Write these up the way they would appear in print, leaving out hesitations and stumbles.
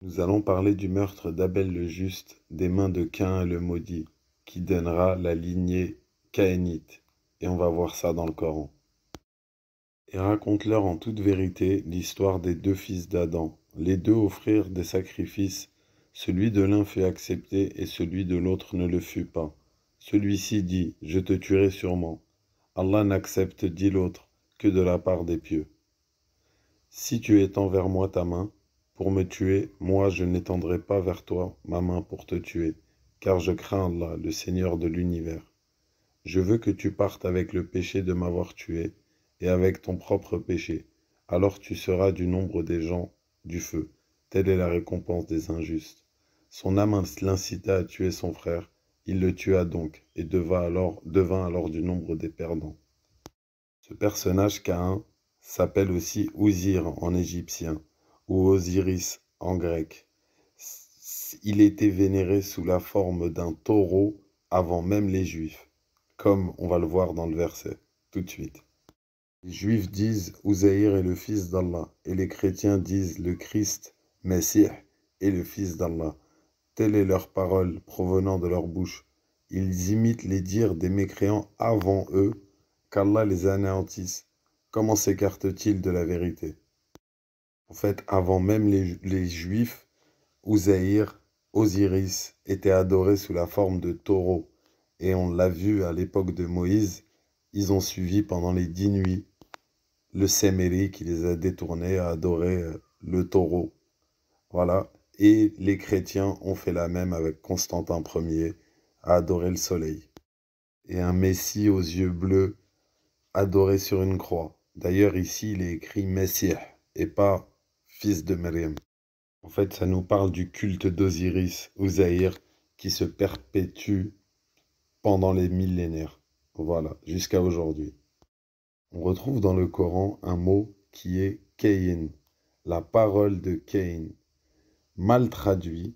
Nous allons parler du meurtre d'Abel le Juste des mains de Caïn le Maudit, qui donnera la lignée caïnite. Et on va voir ça dans le Coran. Et raconte-leur en toute vérité l'histoire des deux fils d'Adam. Les deux offrirent des sacrifices. Celui de l'un fut accepté et celui de l'autre ne le fut pas. Celui-ci dit, je te tuerai sûrement. Allah n'accepte, dit l'autre, que de la part des pieux. Si tu étends vers moi ta main, pour me tuer, moi je n'étendrai pas vers toi ma main pour te tuer, car je crains Allah, le Seigneur de l'univers. Je veux que tu partes avec le péché de m'avoir tué, et avec ton propre péché. Alors tu seras du nombre des gens du feu. Telle est la récompense des injustes. Son âme l'incita à tuer son frère. Il le tua donc, et devint alors du nombre des perdants. Ce personnage Caïn s'appelle aussi Uzir en égyptien, ou Osiris en grec. Il était vénéré sous la forme d'un taureau avant même les Juifs, comme on va le voir dans le verset, tout de suite. Les Juifs disent Uzaïr est le fils d'Allah, et les chrétiens disent le Christ, Messie, est le fils d'Allah. Telle est leur parole provenant de leur bouche. Ils imitent les dires des mécréants avant eux, qu'Allah les anéantisse. Comment s'écartent-ils de la vérité? En fait, avant même les Juifs, Uzaïr, Osiris, était adoré sous la forme de taureau. Et on l'a vu à l'époque de Moïse, ils ont suivi pendant les 10 nuits le Séméri qui les a détournés à adorer le taureau. Voilà. Et les chrétiens ont fait la même avec Constantin Ier, à adorer le soleil. Et un Messie aux yeux bleus, adoré sur une croix. D'ailleurs, ici, il est écrit Messie et pas fils de Myriam. En fait, ça nous parle du culte d'Osiris, Uzaïr, qui se perpétue pendant les millénaires. Voilà, jusqu'à aujourd'hui. On retrouve dans le Coran un mot qui est Caïn, la parole de Caïn. Mal traduit,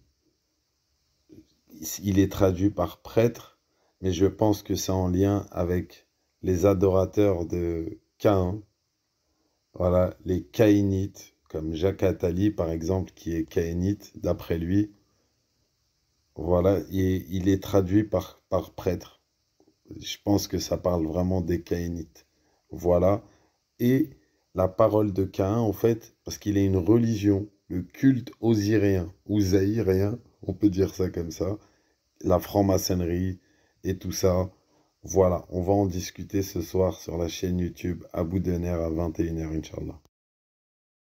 il est traduit par prêtre, mais je pense que c'est en lien avec les adorateurs de Caïn. Voilà, les caïnites, comme Jacques Attali par exemple, qui est caïnite d'après lui. Voilà, et il est traduit par prêtre. Je pense que ça parle vraiment des caïnites. Voilà, et la parole de Caïn, en fait, parce qu'il est une religion, le culte osirien, ou zaïrien, on peut dire ça comme ça, la franc-maçonnerie et tout ça. Voilà, on va en discuter ce soir sur la chaîne YouTube Abou Dener à 21h, Inch'Allah.